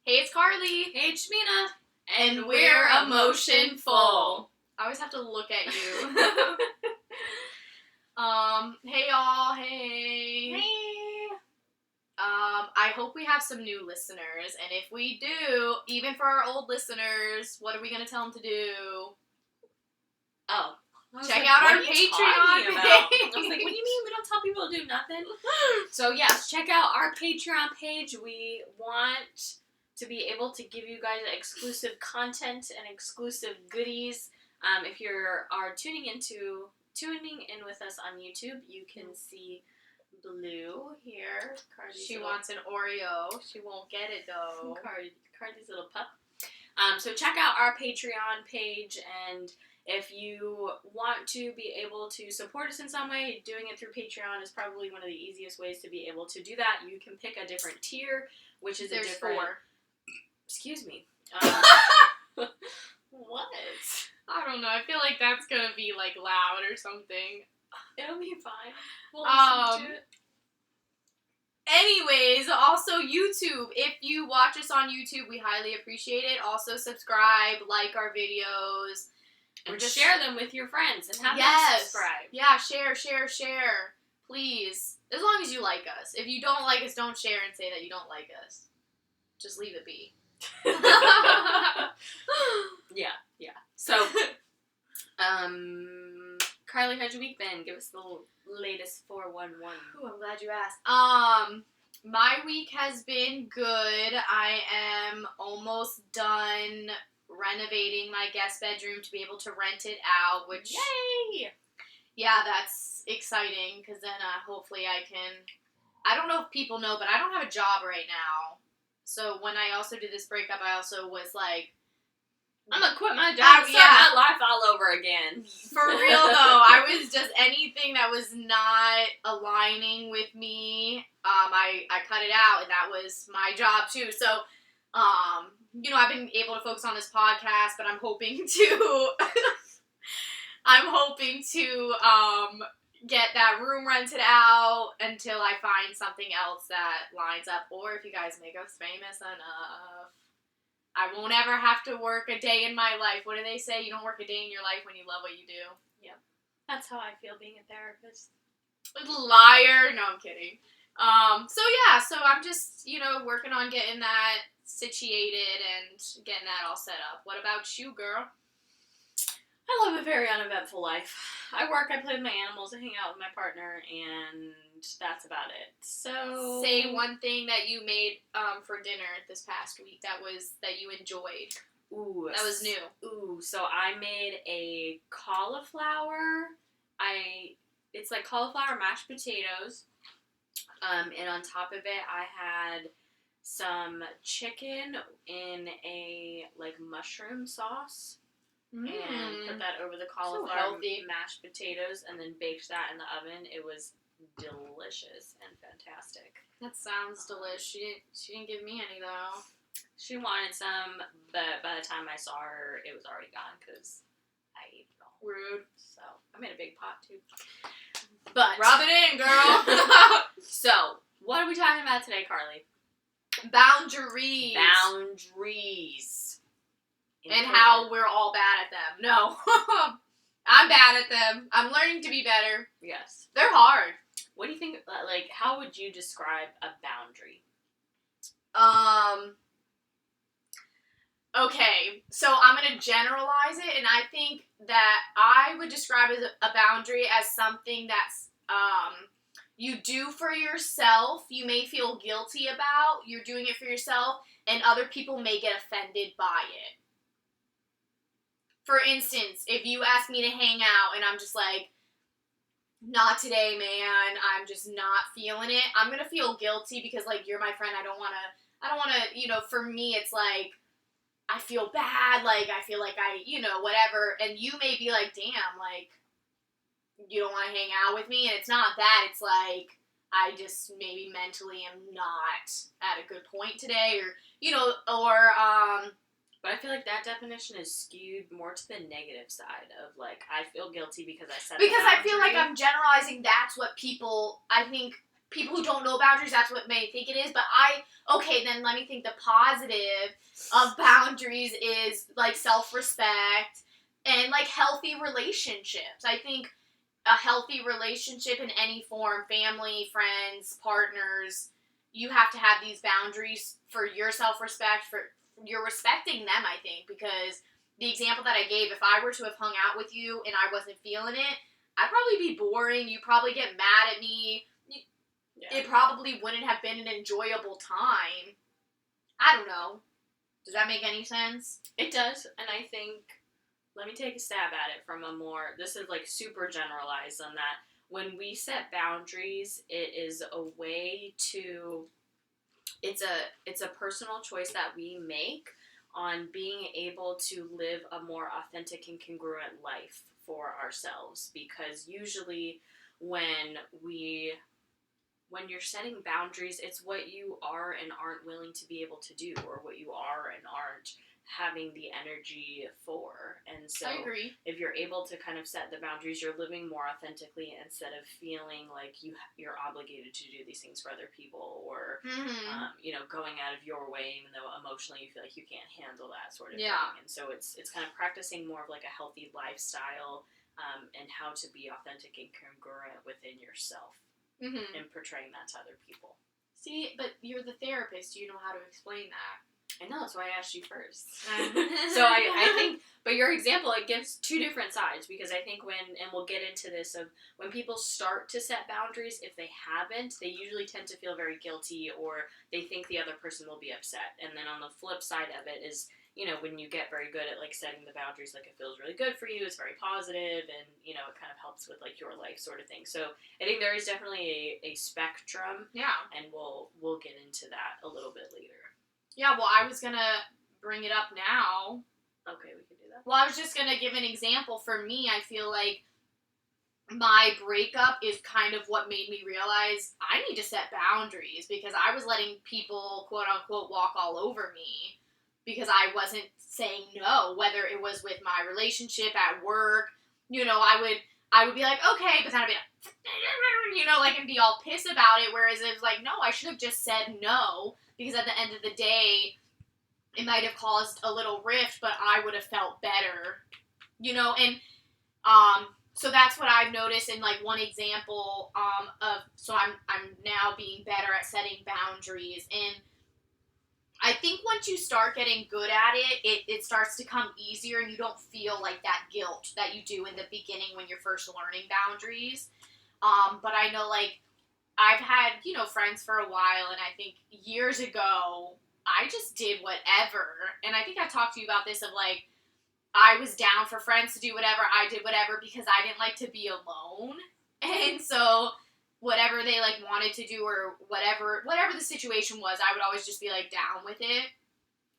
Hey, it's Carly. Hey, it's Shmina. And we're Emotionful. I always have to look at you. Hey y'all, hey. Hey. I hope we have some new listeners, and if we do, even for our old listeners, what are we gonna tell them to do? Oh. Check out our Patreon page. I was like, what do you mean we don't tell people to do nothing? So yes, check out our Patreon page. We want to be able to give you guys exclusive content and exclusive goodies. If you are tuning in with us on YouTube, you can see Blue here. She wants an Oreo. She won't get it though. Cardi's little pup. So check out our Patreon page, and if you want to be able to support us in some way, doing it through Patreon is probably one of the easiest ways to be able to do that. You can pick a different tier, which is There's a different... 4. Excuse me. What? I don't know. I feel like that's gonna be like loud or something. It'll be fine. We'll listen to it. Anyways, also YouTube. If you watch us on YouTube, we highly appreciate it. Also subscribe, like our videos. And just share them with your friends and have them subscribe. Yeah, share. Please. As long as you like us. If you don't like us, don't share and say that you don't like us. Just leave it be. Yeah. So, Carly, how's your week been? Give us the latest 411. Ooh, I'm glad you asked. My week has been good. I am almost done renovating my guest bedroom to be able to rent it out, which... Yay! Yeah, that's exciting, because then hopefully I can... I don't know if people know, but I don't have a job right now. So when I also did this breakup, I also was like... I'm gonna quit my job and start my life all over again. For real, though. I was just... Anything that was not aligning with me, I cut it out, and that was my job, too. So, you know, I've been able to focus on this podcast, but I'm hoping to... get that room rented out until I find something else that lines up. Or if you guys make us famous enough, I won't ever have to work a day in my life. What do they say? You don't work a day in your life when you love what you do. Yep. That's how I feel being a therapist. Liar. No, I'm kidding. So I'm just, working on getting that situated and getting that all set up. What about you, girl? I live a very uneventful life. I work, I play with my animals, I hang out with my partner, and that's about it. So... Say one thing that you made for dinner this past week that you enjoyed. Ooh. That was new. Ooh, so I made a cauliflower. It's like cauliflower mashed potatoes. And on top of it, I had some chicken in a, mushroom sauce. And put that over the cauliflower mashed potatoes and then baked that in the oven. It was delicious and fantastic. That sounds delicious. She didn't give me any, though. She wanted some, but by the time I saw her, it was already gone because I ate it all. Rude. So, I made a big pot, too. But rub it in, girl. So, what are we talking about today, Carly? Boundaries. And how we're all bad at them. No. I'm bad at them. I'm learning to be better. Yes. They're hard. What do you think, how would you describe a boundary? Okay, so I'm going to generalize it, and I think that I would describe a boundary as something that's, you do for yourself, you may feel guilty about, you're doing it for yourself, and other people may get offended by it. For instance, if you ask me to hang out and I'm just like, not today, man, I'm just not feeling it, I'm going to feel guilty because, you're my friend, I don't want to, for me, it's like, I feel bad, I feel like whatever, and you may be like, damn, you don't want to hang out with me, and it's not that, it's like, I just maybe mentally am not at a good point today, or, But I feel like that definition is skewed more to the negative side of, I feel guilty because I set Because I feel like I'm generalizing that's what people, I think people who don't know boundaries, that's what they think it is. But okay, then let me think. The positive of boundaries is like self-respect and like healthy relationships. I think a healthy relationship in any form, family, friends, partners, you have to have these boundaries for your self-respect, for you're respecting them, I think, because the example that I gave, if I were to have hung out with you and I wasn't feeling it, I'd probably be boring. You'd probably get mad at me. Yeah. It probably wouldn't have been an enjoyable time. I don't know. Does that make any sense? It does, and I think, let me take a stab at it from a more, this is like super generalized on that. When we set boundaries, it is a way to, it's a personal choice that we make on being able to live a more authentic and congruent life for ourselves, because usually when you're setting boundaries, it's what you are and aren't willing to be able to do, or what you are and aren't having the energy for. And so I agree. if you're able to kind of set the boundaries, you're living more authentically instead of feeling like you're obligated to do these things for other people, or going out of your way even though emotionally you feel like you can't handle that sort of thing. And so it's kind of practicing more of like a healthy lifestyle, and how to be authentic and congruent within yourself. And portraying that to other people. See, but you're the therapist. You know how to explain that. I know, that's why I asked you first. So I think, but your example, it gives two different sides, because I think and we'll get into this, of when people start to set boundaries, if they haven't, they usually tend to feel very guilty, or they think the other person will be upset. And then on the flip side of it is, when you get very good at like setting the boundaries, like it feels really good for you, it's very positive, and it kind of helps with like your life sort of thing. So I think there is definitely a spectrum. Yeah. And we'll get into that a little bit later. Yeah, well, I was gonna bring it up now. Okay, we can do that. Well, I was just gonna give an example. For me, I feel like my breakup is kind of what made me realize I need to set boundaries, because I was letting people, quote unquote, walk all over me, because I wasn't saying no, whether it was with my relationship, at work. I would be like, okay, but then I'd be like, and be all pissed about it, whereas it was like, no, I should have just said no, because at the end of the day, it might have caused a little rift, but I would have felt better, so that's what I've noticed in like one example, so I'm now being better at setting boundaries. And I think once you start getting good at it starts to come easier, and you don't feel like that guilt that you do in the beginning when you're first learning boundaries. But I know, like, I've had, friends for a while, and I think years ago, I just did whatever. And I think I talked to you about this, of like, I was down for friends to do whatever, I did whatever, because I didn't like to be alone. And so whatever they like wanted to do, or whatever the situation was, I would always just be like down with it.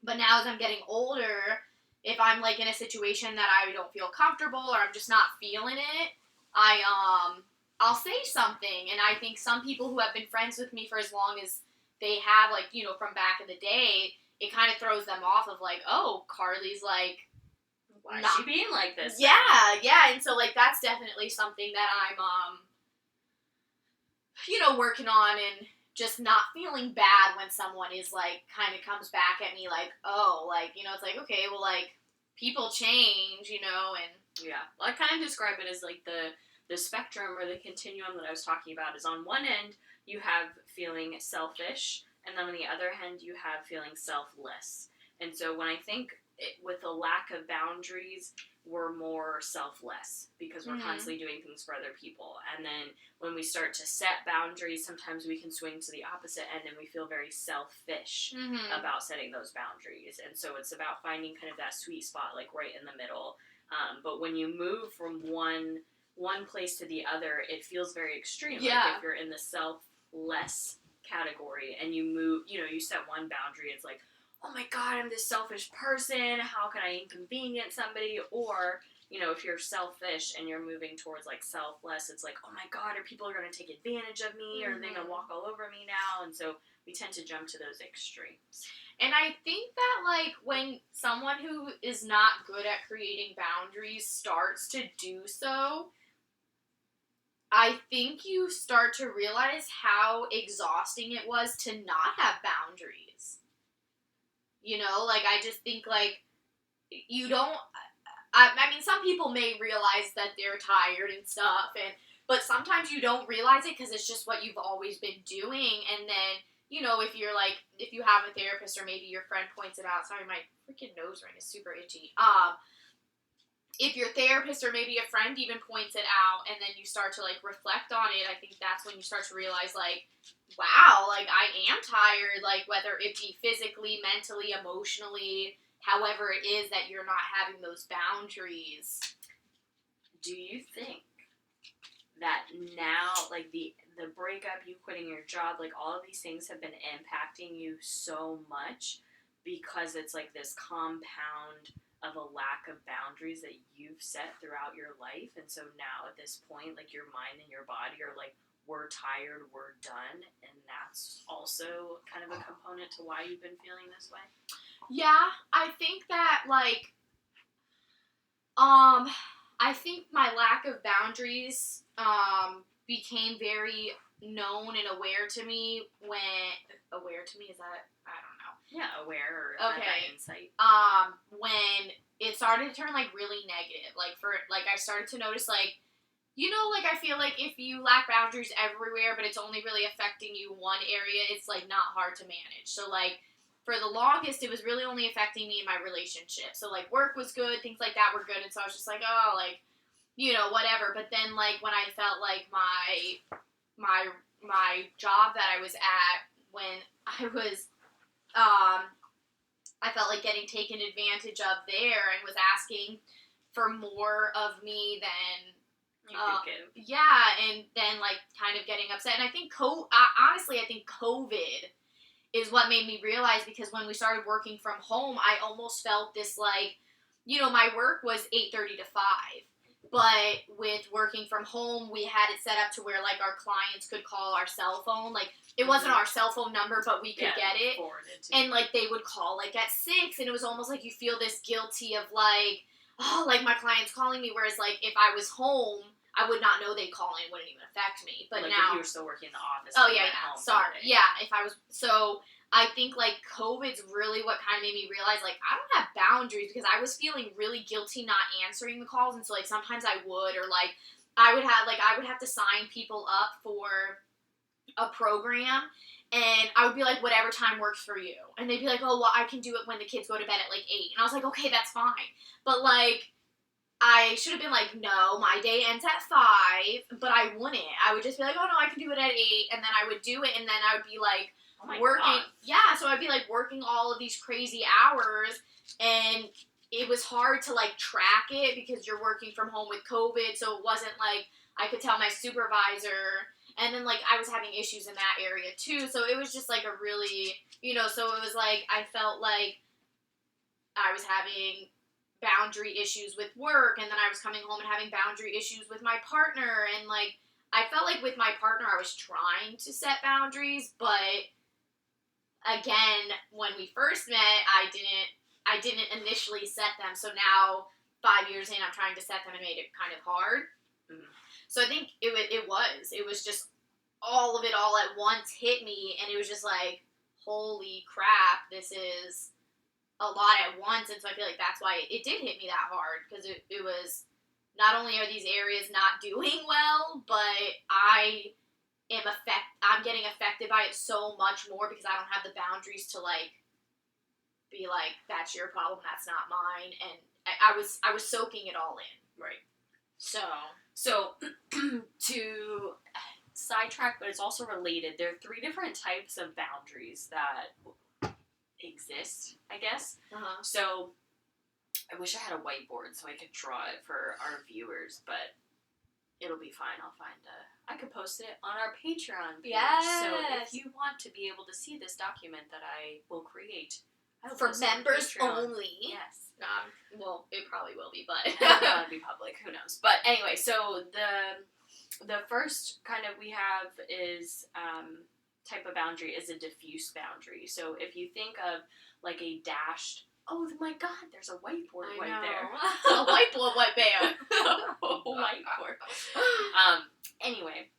But now as I'm getting older, if I'm like in a situation that I don't feel comfortable, or I'm just not feeling it, I'll say something. And I think some people who have been friends with me for as long as they have, like, from back in the day, it kind of throws them off of like, oh, Carly's like, why is she being like this? Yeah. And so like that's definitely something that I'm working on, and just not feeling bad when someone is like kind of comes back at me like, oh, like, it's like, okay, well, like, people change, and yeah. Well, I kind of describe it as like the spectrum, or the continuum that I was talking about, is on one end you have feeling selfish, and then on the other hand you have feeling selfless. And so when I think with a lack of boundaries, we're more selfless, because we're constantly doing things for other people. And then when we start to set boundaries, sometimes we can swing to the opposite end, and we feel very selfish about setting those boundaries. And so it's about finding kind of that sweet spot, like right in the middle. But when you move from one place to the other, it feels very extreme. Yeah. Like if you're in the selfless category and you move, you set one boundary, it's like, oh my god, I'm this selfish person, how can I inconvenience somebody? Or, if you're selfish and you're moving towards like selfless, it's like, oh my god, are people going to take advantage of me, or are they going to walk all over me now? And so we tend to jump to those extremes. And I think that, like, when someone who is not good at creating boundaries starts to do so, I think you start to realize how exhausting it was to not have boundaries. You know, like, I just think, like, you don't, I mean, some people may realize that they're tired and stuff, but sometimes you don't realize it because it's just what you've always been doing, and then, you know, if you're, like, if you have a therapist or maybe your friend points it out, sorry, my freaking nose ring is super itchy, if your therapist or maybe a friend even points it out and then you start to, like, reflect on it, I think that's when you start to realize, like, wow, like, I am tired, like, whether it be physically, mentally, emotionally, however it is that you're not having those boundaries. Do you think that now, like, the breakup, you quitting your job, like, all of these things have been impacting you so much because it's, like, this compound of a lack of boundaries that you've set throughout your life, and so now at this point, like, your mind and your body are like, we're tired, we're done, and that's also kind of a component to why you've been feeling this way? Yeah, I think that, like, I think my lack of boundaries, became very known and aware to me is that, I don't know. Yeah, aware or have that insight. When it started to turn, like, really negative, like, I started to notice, like, you know, like, I feel like if you lack boundaries everywhere, but it's only really affecting you one area, it's, like, not hard to manage. So, like, for the longest, it was really only affecting me in my relationship. So, like, work was good, things like that were good, and so I was just like, oh, like, you know, whatever. But then, like, when I felt like my job that I was at, when I was, I felt like getting taken advantage of there and was asking for more of me than you could give. Yeah, and then, like, kind of getting upset. And I think, honestly, I think COVID is what made me realize, because when we started working from home, I almost felt this, like, you know, my work was 8:30 to 5. But with working from home, we had it set up to where, like, our clients could call our cell phone. Like, it wasn't our cell phone number, but we could get it. And, like, they would call, like, at 6, and it was almost like you feel this guilty of, like, oh, like, my client's calling me. Whereas, like, if I was home, I would not know they'd call and it wouldn't even affect me. But like, now, if you were still working in the office. Oh, yeah, sorry. Yeah, if I was, so I think, like, COVID's really what kind of made me realize, like, I don't have boundaries, because I was feeling really guilty not answering the calls, and so, like, sometimes I would, or, like, I would have to sign people up for a program, and I would be like, whatever time works for you, and they'd be like, oh, well, I can do it when the kids go to bed at, like, 8, and I was like, okay, that's fine, but, like, I should have been like, no, my day ends at 5, but I wouldn't. I would just be like, oh, no, I can do it at 8, and then I would do it, and then I would be, like, working. God. Yeah, so I'd be, like, working all of these crazy hours, and it was hard to, like, track it, because you're working from home with COVID, so it wasn't, like, I could tell my supervisor, and then, like, I was having issues in that area, too, so it was just, like, a really, you know, so it was, like, I felt like I was having boundary issues with work, and then I was coming home and having boundary issues with my partner, and, like, I felt like with my partner I was trying to set boundaries, but again, when we first met, I didn't initially set them, so now 5 years in, I'm trying to set them, and made it kind of hard. Mm-hmm. So I think it was just all of it all at once hit me, and it was just like, holy crap, this is a lot at once, and so I feel like that's why it did hit me that hard, because it was, not only are these areas not doing well, but I'm getting affected by it so much more, because I don't have the boundaries to, like, be like, that's your problem, that's not mine, and I was soaking it all in. Right. So to sidetrack, but it's also related, there are 3 different types of boundaries that exist, I guess. Uh-huh. So I wish I had a whiteboard so I could draw it for our viewers, but it'll be fine. I could post it on our Patreon page. Yes. So if you want to be able to see this document that I will create, for members only. Yes. Well, it probably will be, but it'll be public. Who knows? But anyway, so the first kind of we have is type of boundary is a diffuse boundary. So if you think of, like, a dashed oh my God, there's a whiteboard I right know. there. A whiteboard, white bear. Whiteboard. Anyway.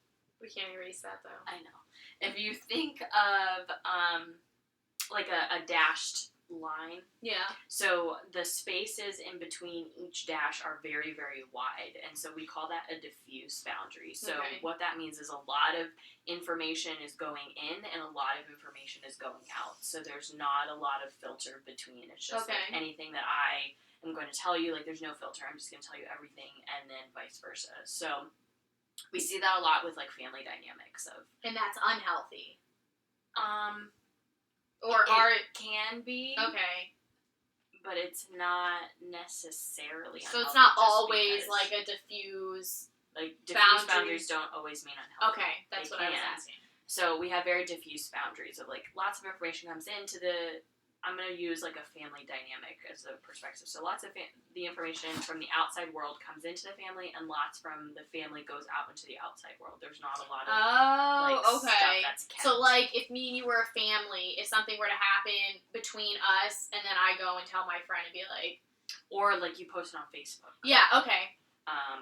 We can't erase that though. I know. If you think of like a dashed line, Yeah. so the spaces in between each dash are very, very wide, and so we call that a diffuse boundary. So what that means is a lot of information is going in and a lot of information is going out. So there's not a lot of filter between. It's just like anything that I am going to tell you, like there's no filter. I'm just going to tell you everything, and then vice versa. So we see that a lot with like family dynamics of, and that's unhealthy. Or it can be. Okay. But it's not necessarily unhealthy. So it's not always like a diffuse. Like diffuse boundaries don't always mean unhealthy. Okay, that's what I was asking. So we have very diffuse boundaries of like lots of information comes into the. I'm going to use like a family dynamic as a perspective. So lots of the information from the outside world comes into the family, and lots from the family goes out into the outside world. There's not a lot of stuff that's kept. So like if me and you were a family, if something were to happen between us, and then I go and tell my friend and be like, or like you post it on Facebook. Yeah. Okay.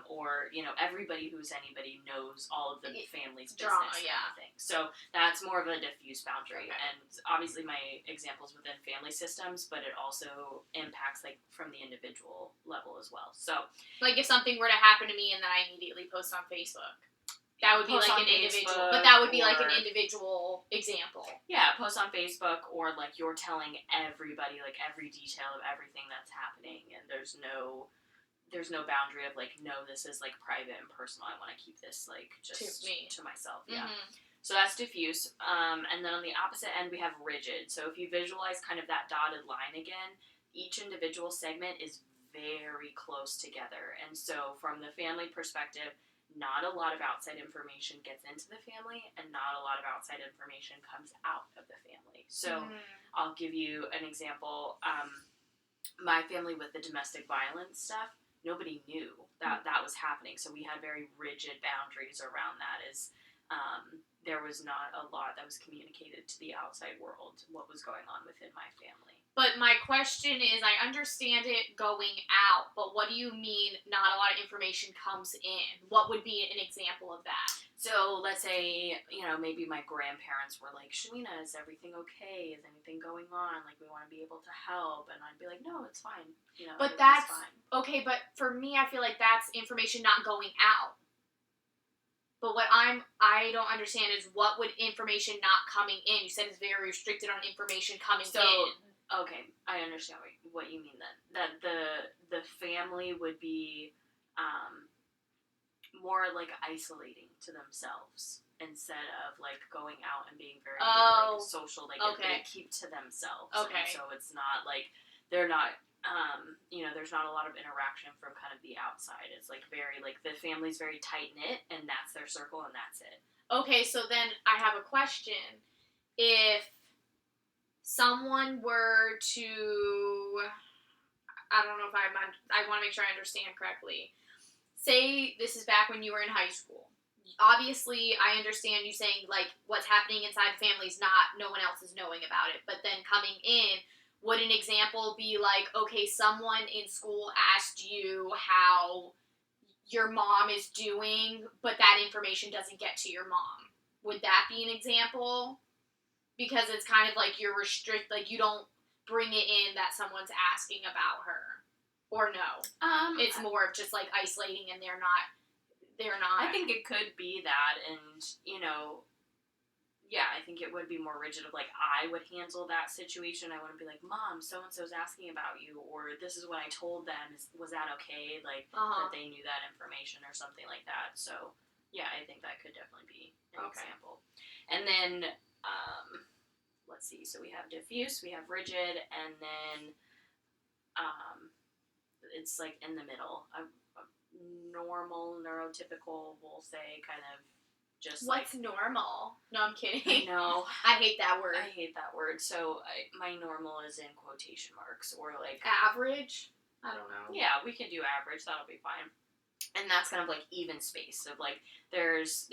Or, you know, everybody who's anybody knows all of the family's business kind of thing. So that's more of a diffuse boundary. Okay. And obviously my example's within family systems, but it also impacts, like, from the individual level as well. So, like, if something were to happen to me and then I immediately post on Facebook, that would be like an individual, Facebook, but that would be like an individual example. Yeah, post on Facebook, or, like, you're telling everybody, like, every detail of everything that's happening, and there's no boundary of like, no, this is like private and personal. I want to keep this like just to myself. Yeah. Mm-hmm. So that's diffuse. And then on the opposite end, we have rigid. So if you visualize kind of that dotted line again, each individual segment is very close together. And so from the family perspective, not a lot of outside information gets into the family, and not a lot of outside information comes out of the family. So I'll give you an example. My family with the domestic violence stuff, nobody knew that that was happening. So we had very rigid boundaries around that. There was not a lot that was communicated to the outside world, what was going on within my family. But my question is, I understand it going out, but what do you mean not a lot of information comes in? What would be an example of that? So let's say, you know, maybe my grandparents were like, Shalina, is everything okay? Is anything going on? Like, we want to be able to help. And I'd be like, no, it's fine. You know, but that's fine. Okay, but for me, I feel like that's information not going out. But what I don't understand is, what would information not coming in? You said it's very restricted on information coming in. Okay, I understand what you mean then. That the family would be more like isolating to themselves instead of like going out and being very like social. Like they keep to themselves. Okay. And so it's not like they're not. You know, there's not a lot of interaction from kind of the outside. It's like very like the family's very tight knit, and that's their circle, and that's it. Okay, so then I have a question. If someone were to, I don't know if I want to make sure I understand correctly. Say this is back when you were in high school. Obviously, I understand you saying, like, what's happening inside the family is not, no one else is knowing about it. But then coming in, would an example be like, okay, someone in school asked you how your mom is doing, but that information doesn't get to your mom? Would that be an example? Because it's kind of like you're like you don't bring it in that someone's asking about her. Or no? It's more of just like isolating, and they're not. I think it could be that, and you know, yeah, I think it would be more rigid of like, I would handle that situation. I wouldn't be like, Mom, so-and-so's asking about you, or this is what I told them. Was that okay? Like, that they knew that information or something like that. So, yeah, I think that could definitely be an example. And then, let's see. So we have diffuse, we have rigid, and then it's like in the middle. A normal, neurotypical, we'll say, kind of just what's normal? No, I'm kidding. I know. I hate that word. I hate that word. So my normal is in quotation marks, or like average. I don't know. Yeah, we can do average. That'll be fine. And that's kind of like even space. So like there's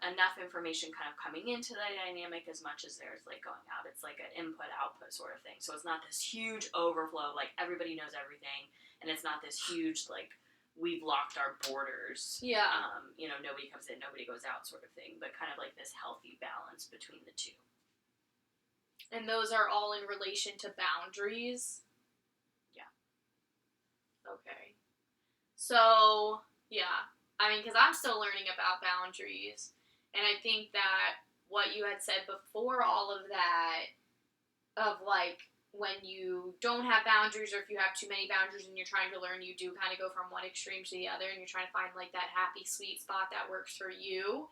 enough information kind of coming into the dynamic as much as there's like going out. It's like an input-output sort of thing. So it's not this huge overflow, like everybody knows everything, and it's not this huge, like, we've locked our borders. Yeah. Nobody comes in, nobody goes out sort of thing, but kind of like this healthy balance between the two. And those are all in relation to boundaries? Yeah. Okay. So, yeah. I mean, because I'm still learning about boundaries, and I think that what you had said before all of that, of like when you don't have boundaries or if you have too many boundaries and you're trying to learn, you do kind of go from one extreme to the other, and you're trying to find like that happy sweet spot that works for you.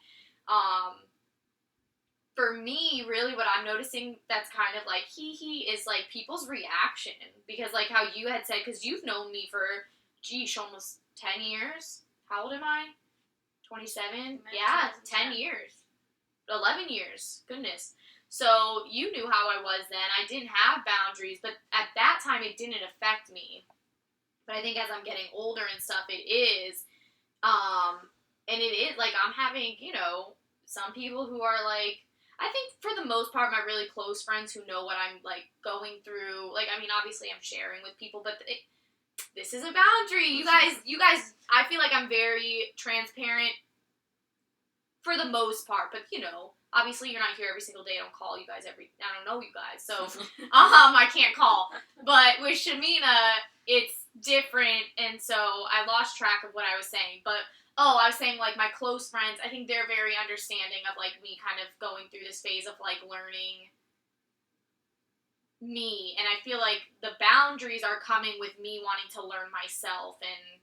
For me, really what I'm noticing that's kind of like is like people's reaction, because like how you had said, because you've known me for, almost 10 years. How old am I? 27? Yeah, 10 years. 11 years. Goodness. So you knew how I was then. I didn't have boundaries, but at that time it didn't affect me. But I think as I'm getting older and stuff, it is. And it is, like, I'm having, some people who are, like, I think for the most part, my really close friends who know what I'm, like, going through, like, I mean, obviously I'm sharing with people, but this is a boundary. You guys, I feel like I'm very transparent for the most part, but, obviously you're not here every single day. I don't call you guys I don't know you guys, so, I can't call. But with Shamina, it's different, and so I lost track of what I was saying, but, I was saying, like, my close friends, I think they're very understanding of, like, me kind of going through this phase of, like, learning me, and I feel like the boundaries are coming with me wanting to learn myself and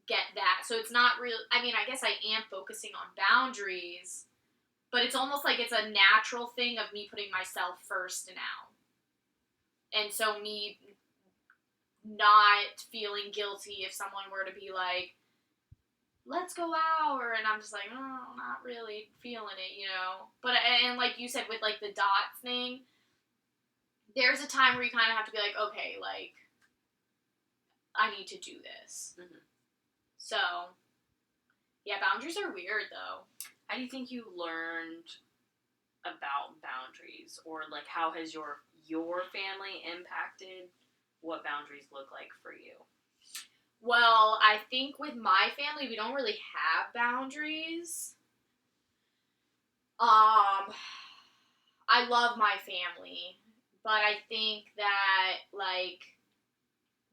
get that. So it's not real. I mean, I guess I am focusing on boundaries, but it's almost like it's a natural thing of me putting myself first now. And so me not feeling guilty if someone were to be like, let's go out, and I'm just like, oh, not really feeling it, But, and like you said with like the dots thing, there's a time where you kind of have to be like, okay, like, I need to do this. Mm-hmm. So, yeah, boundaries are weird, though. How do you think you learned about boundaries? Or, like, how has your family impacted what boundaries look like for you? Well, I think with my family, we don't really have boundaries. I love my family, but I think that, like,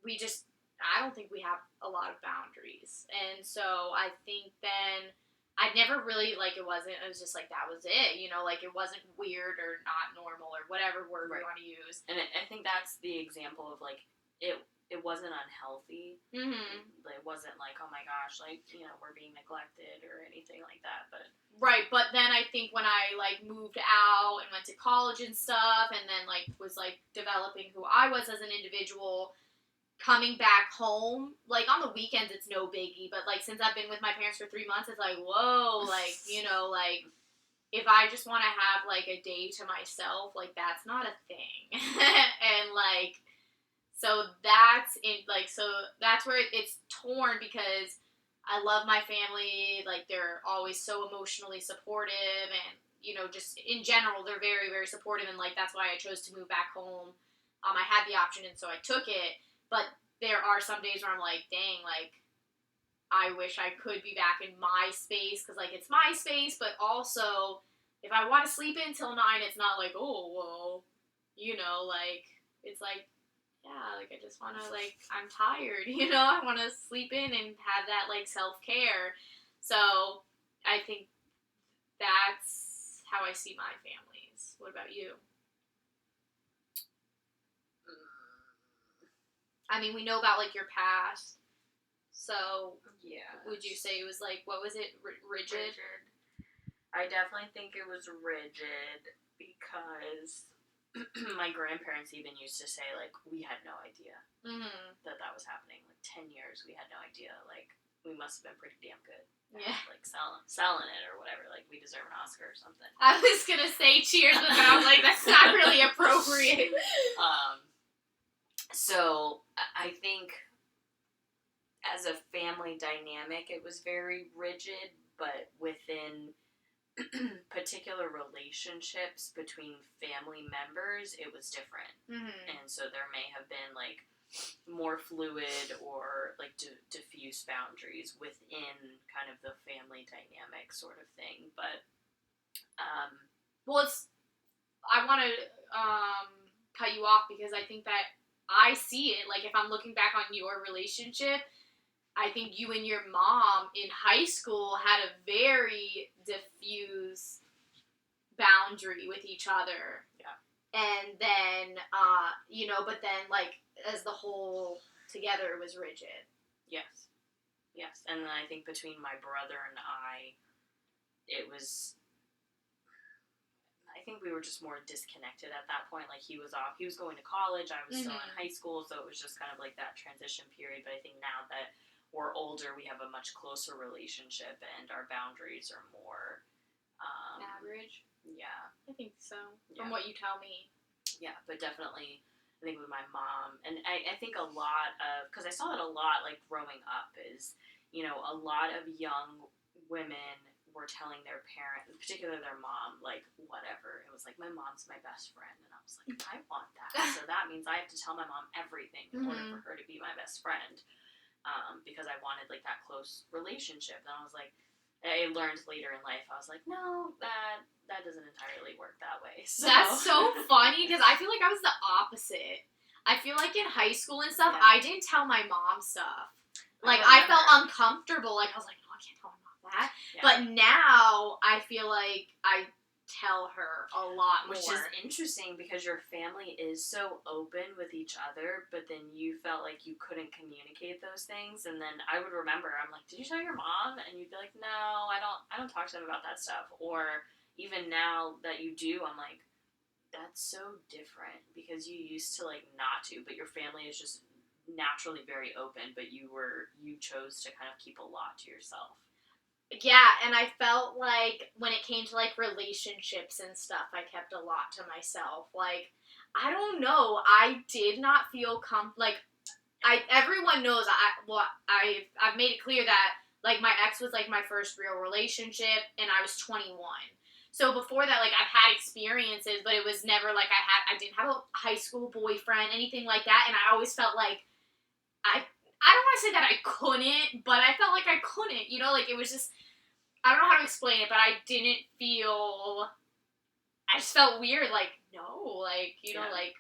I don't think we have a lot of boundaries. And so I think then I never really, like, it was just like, that was it, like, it wasn't weird or not normal or whatever word we want to use. And I think that's the example of, like, it wasn't unhealthy. Mm-hmm. It wasn't like, oh my gosh, like, we're being neglected or anything like that, but... Right, but then I think when I, like, moved out and went to college and stuff, and then, like, was, like, developing who I was as an individual, coming back home, like, on the weekends, it's no biggie, but, like, since I've been with my parents for 3 months, it's like, whoa, like, like, if I just want to have, like, a day to myself, like, that's not a thing. And, like, so that's where it's torn, because I love my family, like, they're always so emotionally supportive, and, just in general, they're very, very supportive, and, like, that's why I chose to move back home. I had the option, and so I took it, but there are some days where I'm like, dang, like, I wish I could be back in my space, because, like, it's my space, but also, if I want to sleep in till 9, it's not like, oh, well, like, it's like, yeah, like, I just want to, like, I'm tired, I want to sleep in and have that, like, self-care. So, I think that's how I see my families. What about you? I mean, we know about, like, your past, so, yeah. Would you say it was, like, what was it, rigid? I definitely think it was rigid, because my grandparents even used to say, like, we had no idea that was happening. Like, 10 years, we had no idea. Like, we must have been pretty damn good. Yeah. Like, selling it or whatever. Like, we deserve an Oscar or something. I was gonna say cheers, but I was like, that's not really appropriate. So, I think as a family dynamic, it was very rigid, but within particular relationships between family members, it was different. And so there may have been, like, more fluid or, like, diffuse boundaries within kind of the family dynamic sort of thing. But, well, I want to cut you off because I think that I see it. Like, if I'm looking back on your relationship, I think you and your mom in high school had a very diffuse boundary with each other. Yeah. And then, but then, like, as the whole together, it was rigid. Yes. Yes. And then I think between my brother and I, it was... I think we were just more disconnected at that point. Like, he was off. He was going to college. I was still in high school. So it was just kind of like that transition period. But I think now that we're older, we have a much closer relationship and our boundaries are more... average? Yeah. I think so. From what you tell me. Yeah, but definitely, I think with my mom, and I think a lot of... Because I saw it a lot, like, growing up is, a lot of young women were telling their parent, in particular their mom, like, whatever. It was like, my mom's my best friend. And I was like, I want that. So that means I have to tell my mom everything in order for her to be my best friend. Because I wanted, like, that close relationship. And I was like, I learned later in life, I was like, no, that doesn't entirely work that way. So. That's so funny, because I feel like I was the opposite. I feel like in high school and stuff, I didn't tell my mom stuff. Like, I felt uncomfortable. Like, I was like, no, I can't tell my mom that. Yeah. But now, I feel like I tell her a lot more. Which is interesting, because your family is so open with each other, but then you felt like you couldn't communicate those things. And then I would remember, I'm like, did you tell your mom? And you'd be like, no, I don't talk to them about that stuff. Or even now that you do, I'm like, that's so different, because you used to, like, not to, but your family is just naturally very open, but you chose to kind of keep a lot to yourself. Yeah, and I felt like when it came to, like, relationships and stuff, I kept a lot to myself. Like, I don't know, I did not feel everyone knows I've made it clear that, like, my ex was, like, my first real relationship, and I was 21. So before that, like, I've had experiences, but it was never like I didn't have a high school boyfriend, anything like that, and I always felt like I don't want to say that I couldn't, but I felt like I couldn't, like, it was just, I don't know how to explain it, but I just felt weird, like, no, like, like.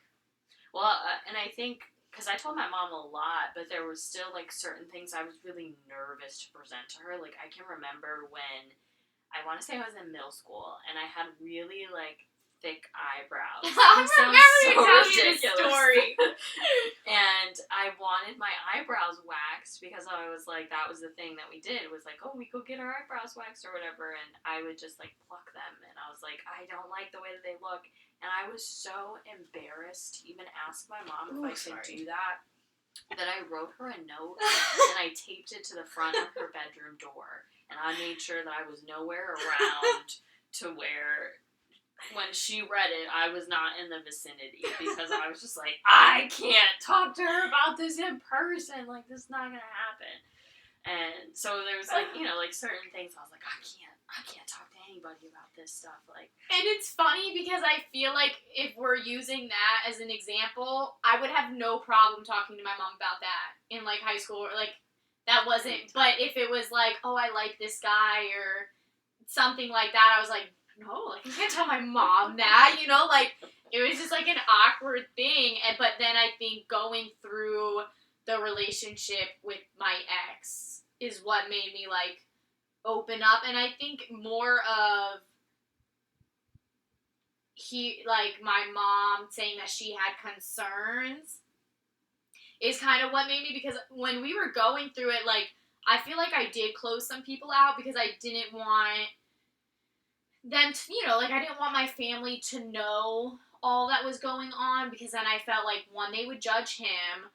Well, and I think, because I told my mom a lot, but there was still, like, certain things I was really nervous to present to her. Like, I can remember when, I want to say I was in middle school, and I had really, like, thick eyebrows. I remember you telling me this story. And I wanted my eyebrows waxed, because I was like, that was the thing that we did. It was like, oh, we go get our eyebrows waxed or whatever, and I would just, like, pluck them, and I was like, I don't like the way that they look. And I was so embarrassed to even ask my mom if I could do that I wrote her a note, and I taped it to the front of her bedroom door. And I made sure that I was nowhere around to where, when she read it, I was not in the vicinity, because I was just like, I can't talk to her about this in person. Like, this is not going to happen. And so there was, like, like, certain things I was like, I can't talk to anybody about this stuff. Like, and it's funny, because I feel like if we're using that as an example, I would have no problem talking to my mom about that in, like, high school, or, like, that wasn't, but if it was like, oh, I like this guy, or something like that, I was like, no, like, I can't tell my mom that, like, it was just, like, an awkward thing. But then I think going through the relationship with my ex is what made me, like, open up, and I think more of my mom saying that she had concerns is kind of what made me, because when we were going through it, like, I feel like I did close some people out, because I didn't want them to, like, I didn't want my family to know all that was going on, because then I felt like, one, they would judge him,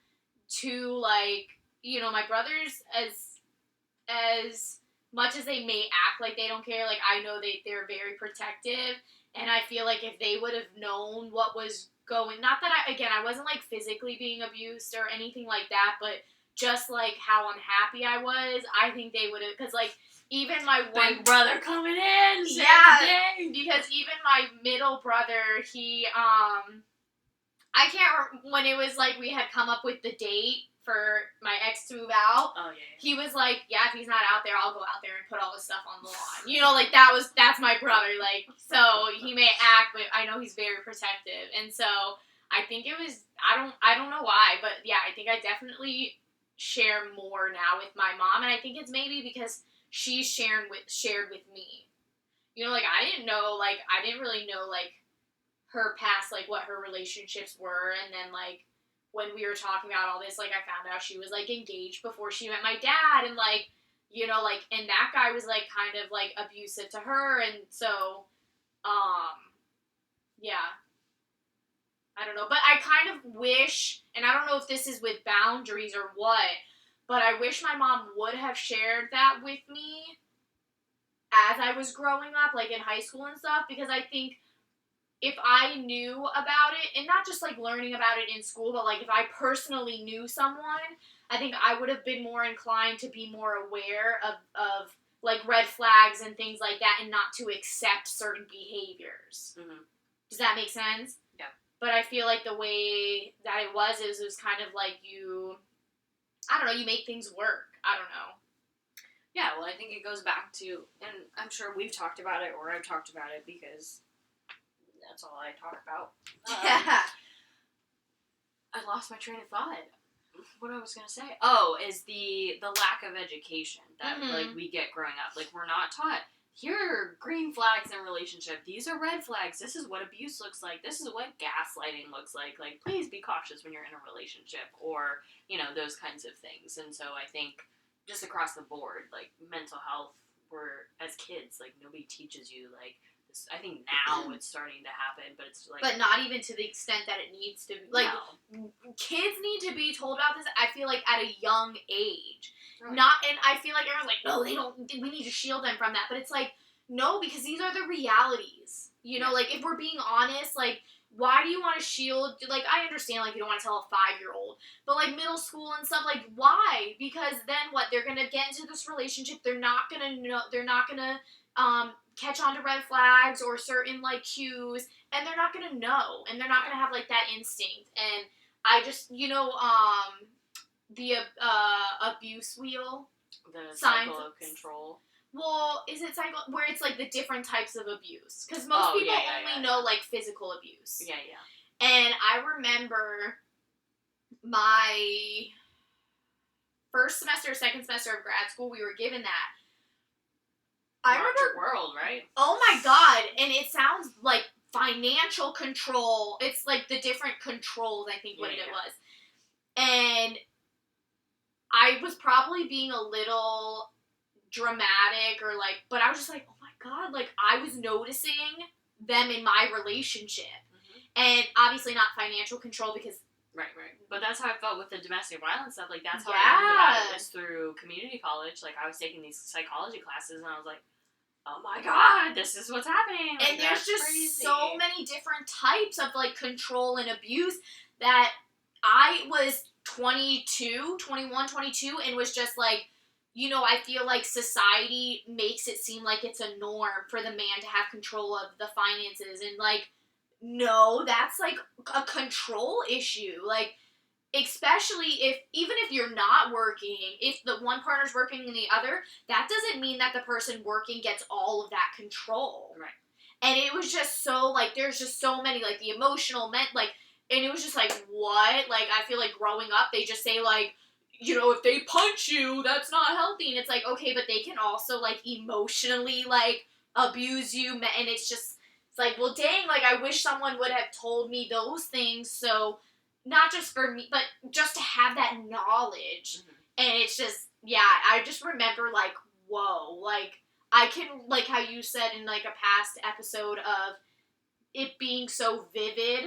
two, like, my brothers, as much as they may act like they don't care, like, I know they're very protective, and I feel like if they would have known what was going, not that I wasn't, like, physically being abused or anything like that, but just like how unhappy I was, I think they would have, because like even my one Big brother coming in. Yeah, because even my middle brother, he I can't when it was like we had come up with the date for my ex to move out. Oh, yeah. He was like, yeah, if he's not out there, I'll go out there and put all the stuff on the lawn. You know, like that's my brother. Like, so he may act, but I know he's very protective. And so I think it was, I don't know why, but yeah, I think I definitely share more now with my mom. And I think it's maybe because she's shared with me. You know, like I didn't really know like her past, like what her relationships were. And then like, when we were talking about all this, like, I found out she was, like, engaged before she met my dad, and, like, you know, like, and that guy was, like, kind of, like, abusive to her, and so, yeah. I don't know, but I kind of wish, and I don't know if this is with boundaries or what, but I wish my mom would have shared that with me as I was growing up, like, in high school and stuff, because I think if I knew about it, and not just, like, learning about it in school, but, like, if I personally knew someone, I think I would have been more inclined to be more aware of like, red flags and things like that, and not to accept certain behaviors. Mm-hmm. Does that make sense? Yeah. But I feel like the way that it was kind of like you make things work. I don't know. Yeah, well, I think it goes back to, and I'm sure we've talked about it, or I've talked about it, because that's all I talk about. Yeah. I lost my train of thought. What I was gonna say? Oh, is the lack of education that like we get growing up. Like, we're not taught. Here are green flags in a relationship. These are red flags. This is what abuse looks like. This is what gaslighting looks like. Like, please be cautious when you're in a relationship, or you know, those kinds of things. And so I think just across the board, like mental health, as kids, like nobody teaches you like. I think now it's starting to happen, but it's like... But not even to the extent that it needs to be. Like, no. Kids need to be told about this, I feel like, at a young age. Right. And I feel like everyone's like, no, they don't, we need to shield them from that. But it's like, no, because these are the realities. You know, like, if we're being honest, like, why do you want to shield... Like, I understand, like, you don't want to tell a 5-year-old. But, like, middle school and stuff, like, why? Because then what? They're going to get into this relationship. They're not going to know... They're not going to, catch on to red flags or certain, like, cues, and they're not gonna know, and they're not gonna have, like, that instinct, and I just, you know, the, abuse wheel. The cycle of control. Well, is it cycle, where it's, like, the different types of abuse, because most people only know, like, physical abuse. Yeah, yeah. And I remember my first semester, second semester of grad school, we were given that. I remember world, right? Oh my god! And it sounds like financial control. It's like the different controls, I think, what it was. And I was probably being a little dramatic, or like, but I was just like, oh my god, like I was noticing them in my relationship, and obviously not financial control because. Right. But that's how I felt with the domestic violence stuff. Like, that's how I learned about it, was through community college. Like, I was taking these psychology classes, and I was like, oh my god, this is what's happening. Like, and there's just crazy. So many different types of, like, control and abuse that I was 21, 22, and was just like, you know, I feel like society makes it seem like it's a norm for the man to have control of the finances, and, like, no, that's, like, a control issue. Like, especially even if you're not working, if the one partner's working and the other, that doesn't mean that the person working gets all of that control. Right. And it was just so, like, there's just so many, like, the emotional, like, and it was just like, what? Like, I feel like growing up, they just say, like, you know, if they punch you, that's not healthy. And it's like, okay, but they can also, like, emotionally, like, abuse you, and it's just... like, well, dang, like, I wish someone would have told me those things, so, not just for me, but just to have that knowledge, and it's just, yeah, I just remember, like, whoa, like, I can, like, how you said in, like, a past episode of it being so vivid,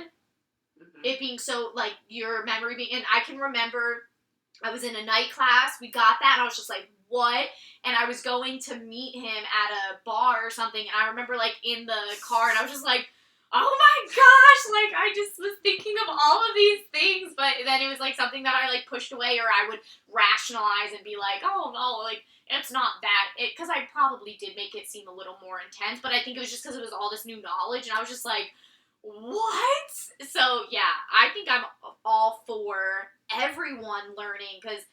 it being so, like, your memory being, and I can remember, I was in a night class, we got that, and I was just like, what? And I was going to meet him at a bar or something, and I remember, like, in the car, and I was just like, oh my gosh, like, I just was thinking of all of these things, but then then it was, like, something that I, like, pushed away, or I would rationalize and be like, oh, no, like, it's not that. Because I probably did make it seem a little more intense, but I think it was just because it was all this new knowledge, and I was just like, what? So, yeah, I think I'm all for everyone learning, because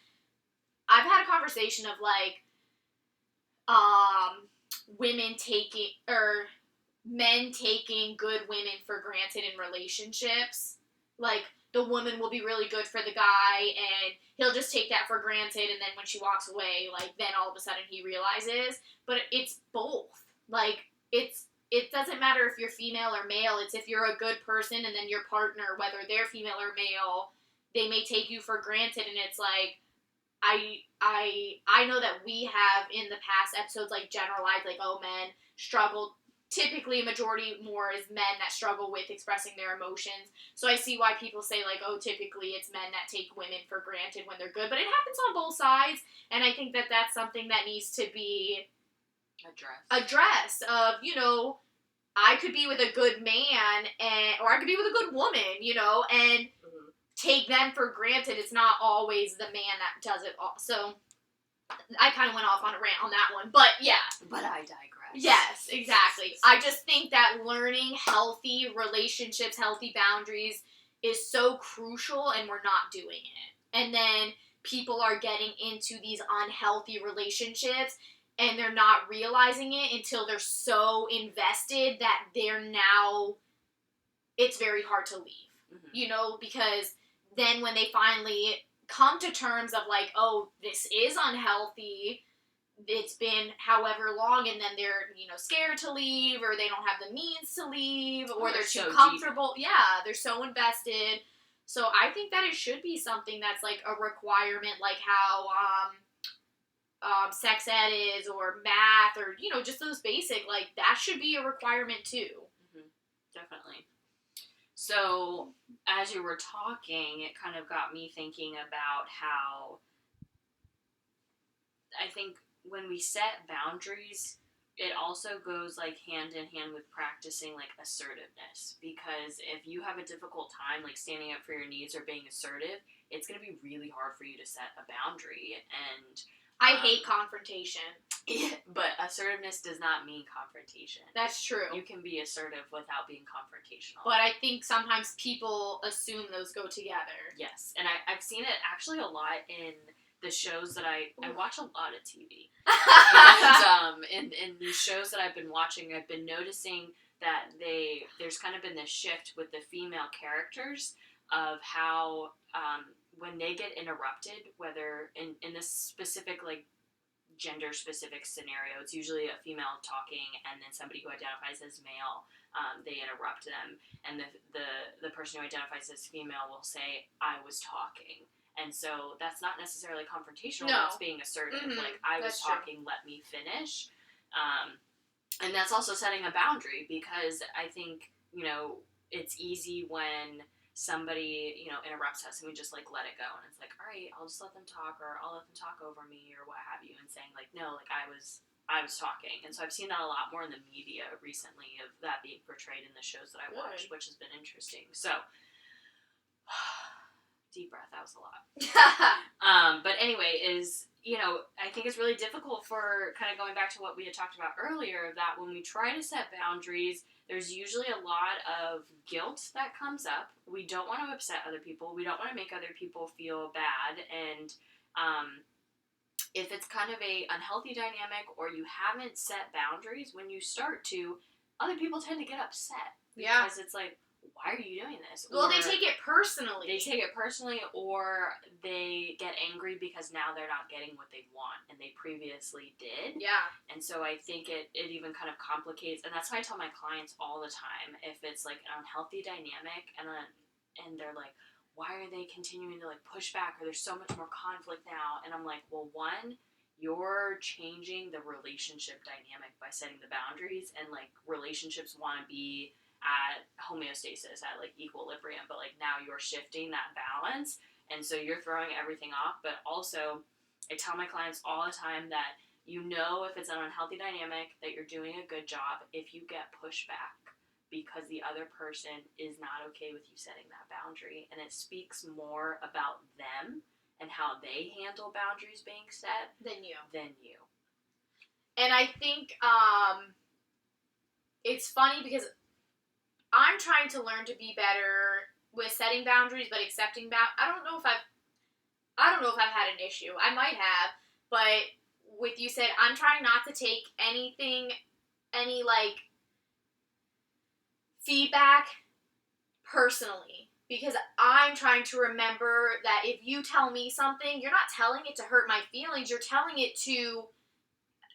I've had a conversation of, like, women taking, or men taking good women for granted in relationships. Like, the woman will be really good for the guy, and he'll just take that for granted, and then when she walks away, like, then all of a sudden he realizes. But it's both. Like, it doesn't matter if you're female or male. It's if you're a good person, and then your partner, whether they're female or male, they may take you for granted, and it's like, I know that we have in the past episodes, like, generalized, like, oh, men struggle. Typically, a majority more is men that struggle with expressing their emotions. So I see why people say, like, oh, typically it's men that take women for granted when they're good. But it happens on both sides, and I think that that's something that needs to be addressed. Of, you know, I could be with a good man, or I could be with a good woman, you know, and take them for granted. It's not always the man that does it all. So I kind of went off on a rant on that one, but yeah. But I digress. Yes, exactly. I just think that learning healthy relationships, healthy boundaries is so crucial, and we're not doing it. And then people are getting into these unhealthy relationships, and they're not realizing it until they're so invested that they're now, it's very hard to leave. You know, because then when they finally come to terms of, like, oh, this is unhealthy, it's been however long, and then they're, you know, scared to leave, or they don't have the means to leave, or they're too comfortable. Deep. Yeah, they're so invested. So I think that it should be something that's, like, a requirement, like how sex ed is, or math, or, you know, just those basic, like, that should be a requirement too. Definitely. So, as you were talking, it kind of got me thinking about how I think when we set boundaries, it also goes, like, hand in hand with practicing, like, assertiveness. Because if you have a difficult time, like, standing up for your needs or being assertive, it's going to be really hard for you to set a boundary. And I hate confrontation. But assertiveness does not mean confrontation. That's true. You can be assertive without being confrontational. But I think sometimes people assume those go together. Yes, and I've seen it actually a lot in the shows that I watch a lot of TV. And in these shows that I've been watching, I've been noticing that there's kind of been this shift with the female characters of how when they get interrupted, whether in this specific, like, gender-specific scenario, it's usually a female talking, and then somebody who identifies as male, they interrupt them, and the person who identifies as female will say, I was talking. And so that's not necessarily confrontational, that's being assertive. Like, I was talking, let me finish. And that's also setting a boundary, because I think, you know, it's easy when somebody, you know, interrupts us and we just, like, let it go, and it's like, all right, I'll just let them talk, or I'll let them talk over me, or what have you, and saying, like, no, like, I was talking. And so I've seen that a lot more in the media recently, of that being portrayed in the shows that I watch, which has been interesting. So deep breath, that was a lot. But anyway, you know, I think it's really difficult for, kind of going back to what we had talked about earlier, that when we try to set boundaries, there's usually a lot of guilt that comes up. We don't want to upset other people. We don't want to make other people feel bad. And if it's kind of a unhealthy dynamic, or you haven't set boundaries, when you start to, other people tend to get upset. Because it's like, why are you doing this? Well, they take it personally. Or they get angry because now they're not getting what they want, and they previously did. Yeah. And so I think it even kind of complicates, and that's why I tell my clients all the time, if it's, like, an unhealthy dynamic, and they're like, why are they continuing to, like, push back, or there's so much more conflict now? And I'm like, well, one, you're changing the relationship dynamic by setting the boundaries, and, like, relationships want to be at homeostasis, at, like, equilibrium, but, like, now you're shifting that balance, and so you're throwing everything off. But also, I tell my clients all the time that, you know, if it's an unhealthy dynamic, that you're doing a good job if you get pushback, because the other person is not okay with you setting that boundary, and it speaks more about them and how they handle boundaries being set Than you. And I think it's funny because I'm trying to learn to be better with setting boundaries, but accepting I don't know if I've had an issue. I might have, but with you said, I'm trying not to take any feedback personally, because I'm trying to remember that if you tell me something, you're not telling it to hurt my feelings, you're telling it to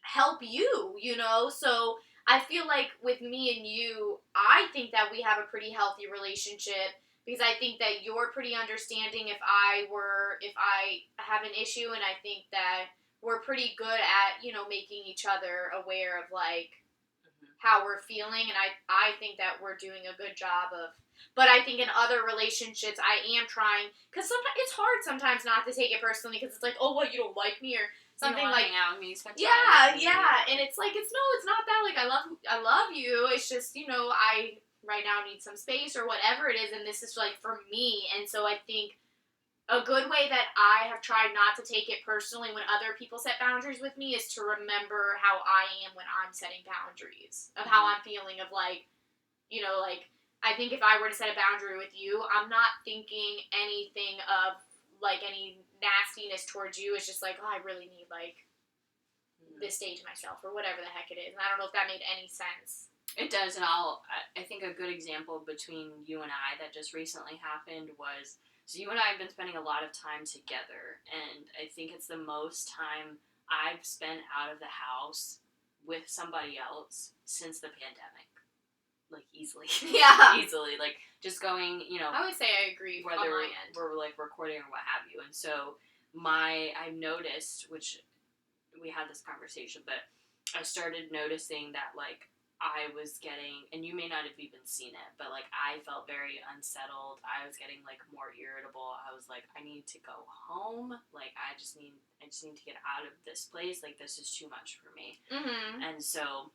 help you, So I feel like with me and you, I think that we have a pretty healthy relationship, because I think that you're pretty understanding if I have an issue, and I think that we're pretty good at, making each other aware of how we're feeling, and I think that we're doing a good job of. But I think in other relationships, I am trying, because sometimes it's hard sometimes not to take it personally, because it's like, oh, what, you don't like me, or something like, hang out with me, spend time yeah, with me. yeah, and it's like, it's not that, like, I love you, it's just, I right now need some space, or whatever it is, and this is, like, for me, and so I think a good way that I have tried not to take it personally when other people set boundaries with me is to remember how I am when I'm setting boundaries, of how I'm feeling, of, like, I think if I were to set a boundary with you, I'm not thinking anything of, like, any nastiness towards you. It's just like, oh, I really need, like, this day to myself, or whatever the heck it is. And I don't know if that made any sense. It does, and I think a good example between you and I that just recently happened was, so you and I have been spending a lot of time together, and I think it's the most time I've spent out of the house with somebody else since the pandemic. Like, easily. Yeah. Easily. Like, just going, I would say I agree whether on my end. we're, like, recording or what have you. And so, I've noticed, which we had this conversation, but I started noticing that, like, I was getting, and you may not have even seen it, but, like, I felt very unsettled. I was getting, like, more irritable. I was like, I need to go home. Like, I just need to get out of this place. Like, this is too much for me. Mm-hmm. And so,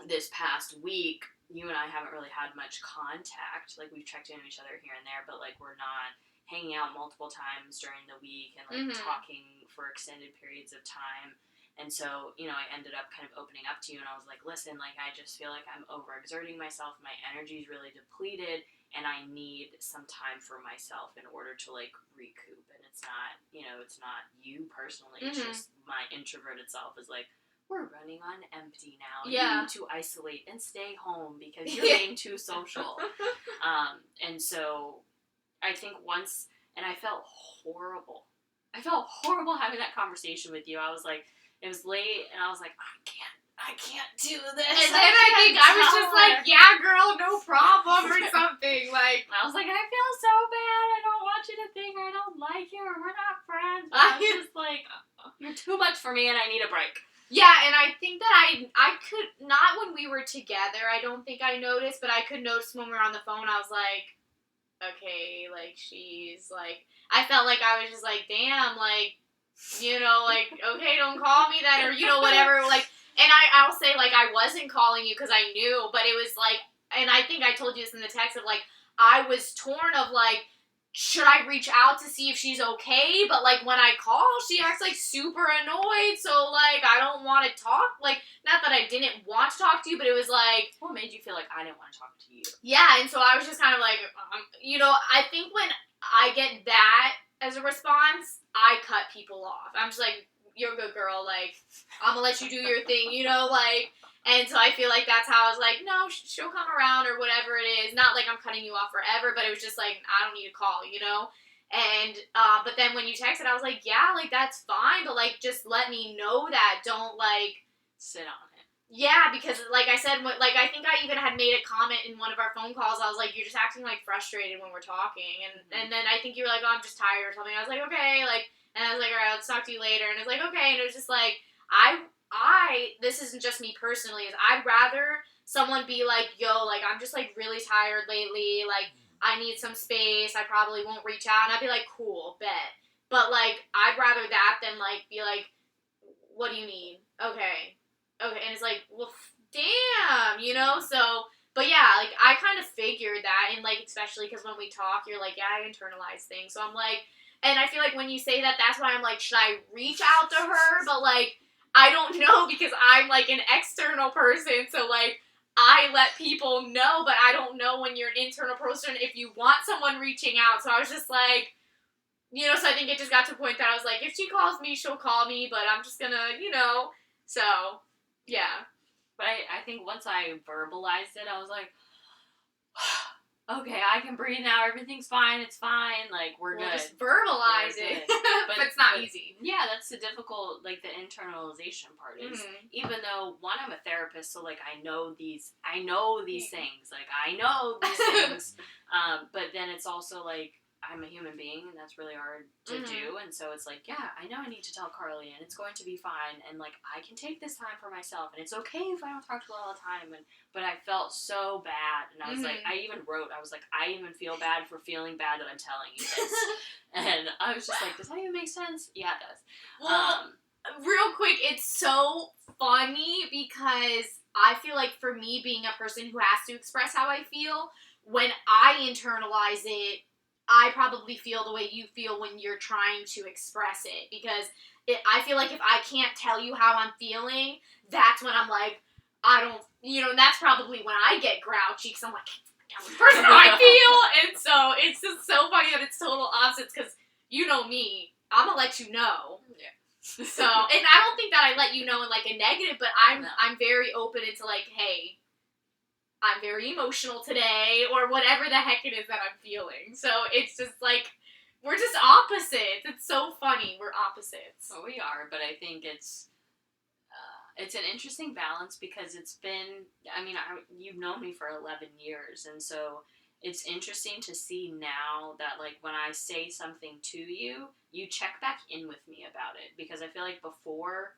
this past week, you and I haven't really had much contact. Like, we've checked in on each other here and there, but, like, we're not hanging out multiple times during the week and, like, talking for extended periods of time. And so, I ended up kind of opening up to you, and I was like, listen, like, I just feel like I'm overexerting myself. My energy's really depleted, and I need some time for myself in order to, like, recoup. And it's not, it's not you personally. It's just my introverted self is like, we're running on empty now. Yeah. You need to isolate and stay home because you're being too social. And so I think and I felt horrible. I felt horrible having that conversation with you. I was like, it was late, and I was like, I can't do this. And then I think I was just like, yeah, girl, no problem, or something. Like, I was like, I feel so bad. I don't want you to think I don't like you, or we're not friends. But I was just like, you're too much for me, and I need a break. Yeah, and I think that I could, not when we were together, I don't think I noticed, but I could notice when we were on the phone, I was like, okay, like, she's, like, I felt like I was just like, damn, like, like, okay, don't call me then, or, whatever, like, and I'll say, like, I wasn't calling you because I knew, but it was, like, and I think I told you this in the text of, like, I was torn of, like, should I reach out to see if she's okay? But, like, when I call, she acts, like, super annoyed, so, like, I don't want to talk. Like, not that I didn't want to talk to you, but it was, like... What made you feel like I didn't want to talk to you? Yeah, and so I was just kind of, like, I think when I get that as a response, I cut people off. I'm just, like, you're a good girl, like, I'm gonna let you do your thing, like... And so I feel like that's how I was like, no, she'll come around or whatever it is. Not like I'm cutting you off forever, but it was just like, I don't need to call, And, but then when you texted, I was like, yeah, like, that's fine, but, like, just let me know that. Don't, like... sit on it. Yeah, because, like I said, like, I think I even had made a comment in one of our phone calls. I was like, you're just acting, like, frustrated when we're talking. And then I think you were like, oh, I'm just tired or something. I was like, okay, like, and I was like, all right, let's talk to you later. And it was like, okay, and it was just like, this isn't just me personally, is I'd rather someone be like, yo, like, I'm just, like, really tired lately, like, I need some space, I probably won't reach out, and I'd be like, cool, bet. But, like, I'd rather that than, like, be like, what do you need? Okay, and it's like, well, damn, so, But yeah, like, I kind of figured that, and, like, especially because when we talk, you're like, yeah, I internalize things. So I'm like, and I feel like when you say that, that's why I'm like, should I reach out to her? But, like, I don't know because I'm, like, an external person, so, like, I let people know, but I don't know when you're an internal person if you want someone reaching out. So I was just like, you know, so I think it just got to a point that I was like, if she calls me, she'll call me, but I'm just gonna, you know, so, yeah. But I think once I verbalized it, I was like, okay, I can breathe now. Everything's fine. It's fine. Like, we're good. Just verbalize We're it. good. But it's not easy. Yeah, that's the difficult, like, the internalization part is, even though, one, I'm a therapist, so, like, I know these things. Like, I know these things. But then it's also, like, I'm a human being, and that's really hard to do, and so it's like, yeah, I know I need to tell Carly, and it's going to be fine, and, like, I can take this time for myself, and it's okay if I don't talk to her all the time, but I felt so bad, and I was like, I even wrote, I was like, I even feel bad for feeling bad that I'm telling you this, and I was just like, does that even make sense? Yeah, it does. Well, real quick, it's so funny because I feel like for me, being a person who has to express how I feel, when I internalize it, I probably feel the way you feel when you're trying to express it, because I feel like if I can't tell you how I'm feeling, that's when I'm like, I don't, you know, and that's probably when I get grouchy, because I'm like, I can't tell this person how I feel, and so it's just so funny that it's total opposites, because you know me, I'm gonna let you know. Yeah. So, and I don't think that I let you know in, like, a negative, but I'm very open into, like, hey, I'm very emotional today, or whatever the heck it is that I'm feeling. So it's just like, we're just opposites. It's so funny. We're opposites. Well, we are, but I think it's an interesting balance because it's been, I mean, you've known me for 11 years, and so it's interesting to see now that, like, when I say something to you, you check back in with me about it, because I feel like before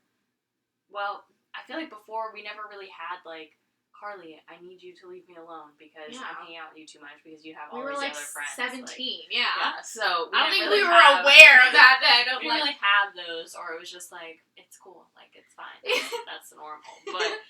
we never really had, like, Carly, I need you to leave me alone because I'm hanging out with you too much because you have all these other friends. 17, like, yeah. So I don't think we were aware of that then. We didn't really have those, or it was just like, it's cool, like, it's fine. That's normal. But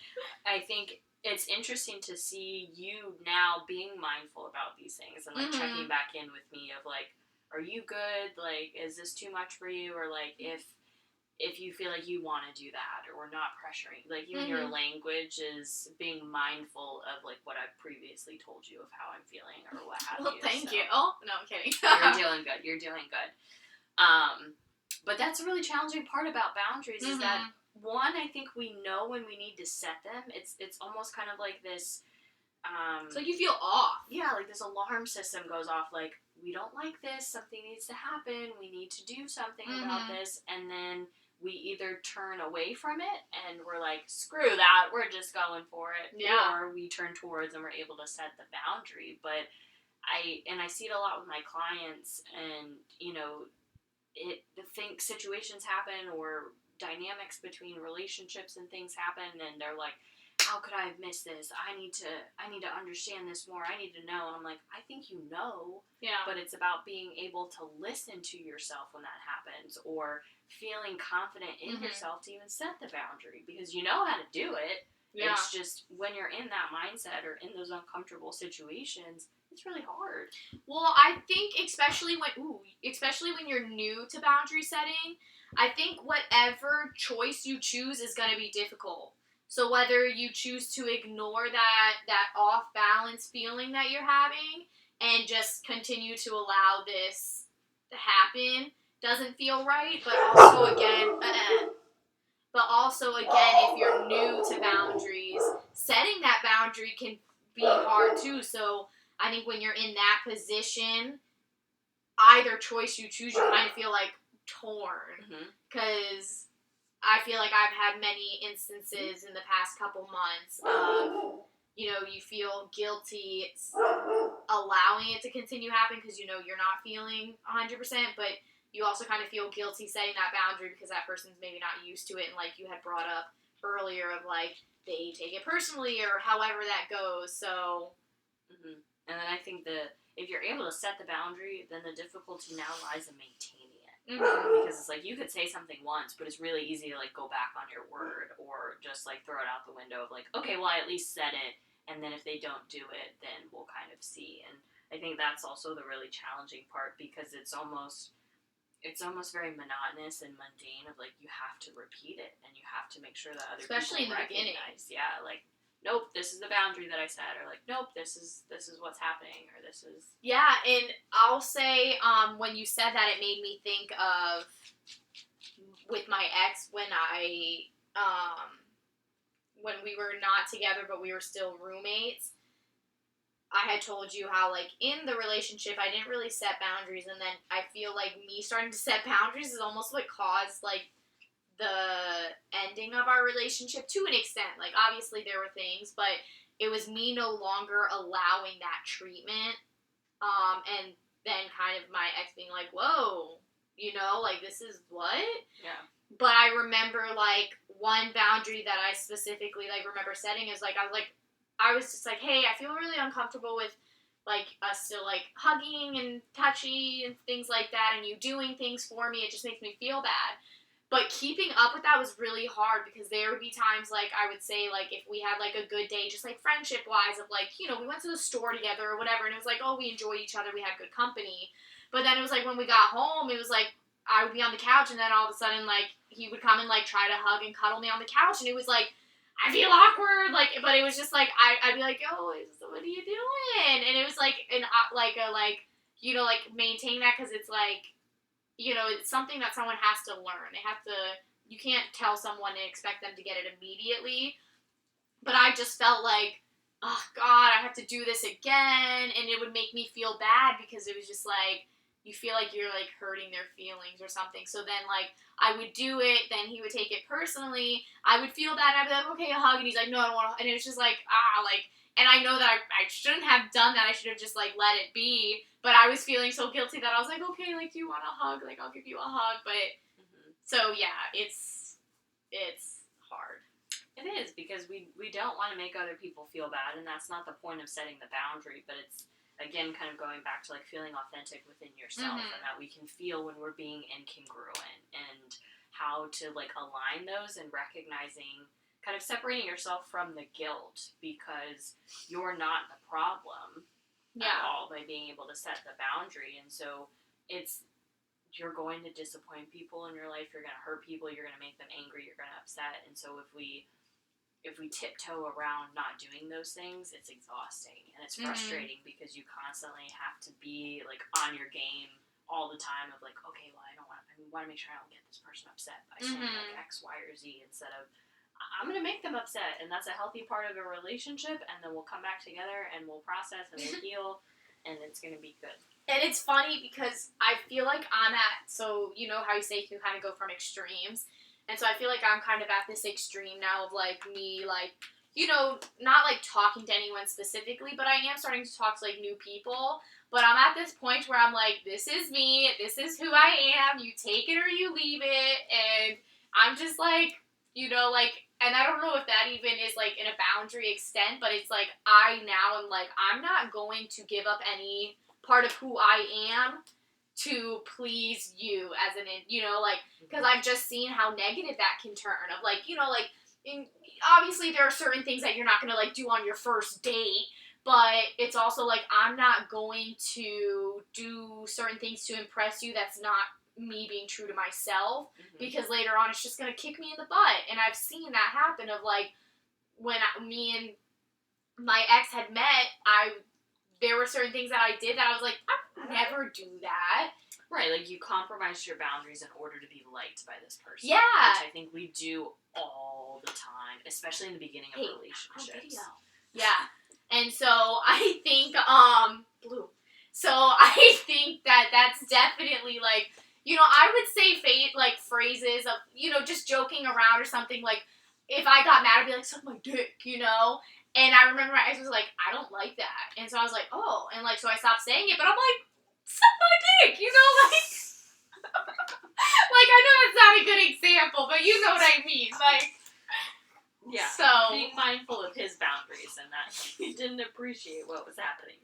I think it's interesting to see you now being mindful about these things and, like, checking back in with me of, like, are you good? Like, is this too much for you? Or, like, if you feel like you want to do that, or we're not pressuring, like, even your language is being mindful of, like, what I've previously told you of how I'm feeling or what have you. Well, thank you. Oh, no, I'm kidding. You're doing good. But that's a really challenging part about boundaries is that, one, I think we know when we need to set them. It's almost kind of like this, it's like you feel off. Yeah, like this alarm system goes off, like, we don't like this, something needs to happen, we need to do something about this, and then we either turn away from it and we're like, screw that, we're just going for it. Yeah. Or we turn towards and we're able to set the boundary. But I see it a lot with my clients, and, you know, situations happen or dynamics between relationships and things happen, and they're like, how could I have missed this? I need to understand this more. I need to know. And I'm like, I think you know. Yeah. But it's about being able to listen to yourself when that happens, or feeling confident in yourself to even set the boundary, because you know how to do it. Yeah. It's just when you're in that mindset or in those uncomfortable situations, it's really hard. Well, I think especially when you're new to boundary setting, I think whatever choice you choose is going to be difficult. So whether you choose to ignore that off-balance feeling that you're having and just continue to allow this to happen doesn't feel right, but also again, if you're new to boundaries, setting that boundary can be hard too. So I think when you're in that position, either choice you choose, you kind of feel like torn, because I feel like I've had many instances in the past couple months of, you know, you feel guilty allowing it to continue happening because, you know, you're not feeling 100%, but you also kind of feel guilty setting that boundary because that person's maybe not used to it, and like you had brought up earlier of, like, they take it personally or however that goes, so. And then I think that if you're able to set the boundary, then the difficulty now lies in maintaining it. Because it's like, you could say something once, but it's really easy to, like, go back on your word, or just, like, throw it out the window of, like, okay, well, I at least said it, and then if they don't do it, then we'll kind of see. And I think that's also the really challenging part, because it's almost very monotonous and mundane of like, you have to repeat it and you have to make sure that other Especially people in the beginning. yeah, like, nope, this is the boundary that I set, or like, nope, this is what's happening, or this is. Yeah, and I'll say, when you said that, it made me think of with my ex when when we were not together but we were still roommates. I had told you how, like, in the relationship, I didn't really set boundaries, and then I feel like me starting to set boundaries is almost what caused, like, the ending of our relationship to an extent. Like, obviously there were things, but it was me no longer allowing that treatment, and then kind of my ex being like, whoa, like, this is what? Yeah. But I remember, like, one boundary that I specifically, like, remember setting is, like, I was just like, hey, I feel really uncomfortable with, like, us still, like, hugging and touchy and things like that, and you doing things for me. It just makes me feel bad. But keeping up with that was really hard, because there would be times, like, I would say, like, if we had, like, a good day, just, like, friendship-wise, of, like, we went to the store together or whatever, and it was like, oh, we enjoyed each other, we had good company. But then it was like, when we got home, it was like, I would be on the couch, and then all of a sudden, like, he would come and, like, try to hug and cuddle me on the couch, and it was like, I feel awkward, like, but it was just, like, I'd be like, yo, what are you doing? And it was, like, maintain that, because it's, like, it's something that someone has to learn. You can't tell someone and expect them to get it immediately, but I just felt like, oh, God, I have to do this again, and it would make me feel bad, because it was just, like, you feel like you're, like, hurting their feelings or something. So then, like, I would do it, then he would take it personally, I would feel bad, and I'd be like, okay, a hug, and he's like, no, I don't want to, and it was just like, and I know that I shouldn't have done that, I should have just, like, let it be, but I was feeling so guilty that I was like, okay, like, do you want a hug, like, I'll give you a hug, but, so, yeah, it's hard. It is, because we don't want to make other people feel bad, and that's not the point of setting the boundary, but it's, again, kind of going back to, like, feeling authentic within yourself, and that we can feel when we're being incongruent, and how to, like, align those, and recognizing, kind of separating yourself from the guilt, because you're not the problem at all by being able to set the boundary. And so you're going to disappoint people in your life, you're going to hurt people, you're going to make them angry, you're going to upset. And so if we tiptoe around not doing those things, it's exhausting and it's frustrating, because you constantly have to be, like, on your game all the time of, like, okay, well, I want to make sure I don't get this person upset by saying, like, X, Y, or Z, instead of, I'm going to make them upset, and that's a healthy part of a relationship, and then we'll come back together, and we'll process, and we'll heal, and it's going to be good. And it's funny, because I feel like I'm so, you know how you say you can kind of go from extremes, and so I feel like I'm kind of at this extreme now of, like, me, like, not, like, talking to anyone specifically, but I am starting to talk to, like, new people, but I'm at this point where I'm like, this is me, this is who I am, you take it or you leave it, and I'm just, like, like, and I don't know if that even is, like, in a boundary extent, but it's, like, I now am, like, I'm not going to give up any part of who I am to please you as like, because I've just seen how negative that can turn, of, like, like, obviously there are certain things that you're not going to, like, do on your first date, but it's also, like, I'm not going to do certain things to impress you that's not me being true to myself, because later on it's just going to kick me in the butt. And I've seen that happen, of, like, when me and my ex had met, there were certain things that I did that I was like, I would never do that. Right, like, you compromise your boundaries in order to be liked by this person. Yeah. Which I think we do all the time, especially in the beginning of relationships. Yeah. And so I think, so I think that that's definitely, like, I would say like, phrases of, just joking around or something, like, if I got mad, I'd be like, suck my dick, And I remember my ex was like, I don't like that. And so I was like, oh. And, like, so I stopped saying it, but I'm like, suck my dick, like. Like, I know that's not a good example, but you know what I mean, like. Yeah, so being mindful of his boundaries, and that he didn't appreciate what was happening.